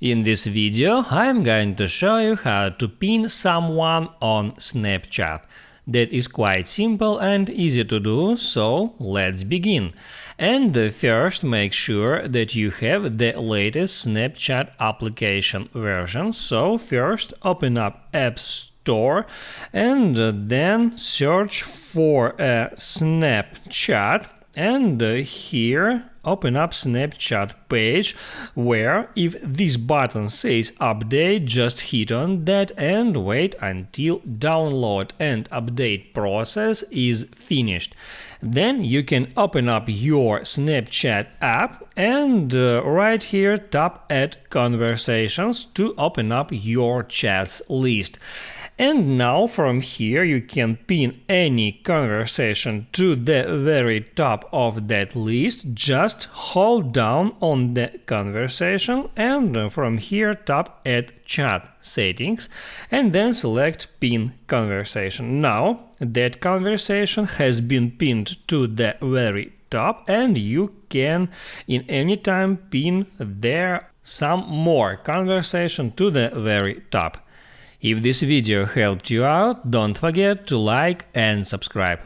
In this video, I'm going to show you how to pin someone on Snapchat. That is quite simple and easy to do, so let's begin. And first, make sure that you have the latest Snapchat application version. So first, open up App Store and then search for Snapchat. And here open up Snapchat page, where if this button says update, just hit on that and wait until download and update process is finished. Then you can open up your Snapchat app and right here tap Add Conversations to open up your chats list. And now from here you can pin any conversation to the very top of that list. Just hold down on the conversation and from here tap Add Chat Settings and then select Pin Conversation. Now that conversation has been pinned to the very top and you can in any time pin there some more conversation to the very top. If this video helped you out, don't forget to like and subscribe.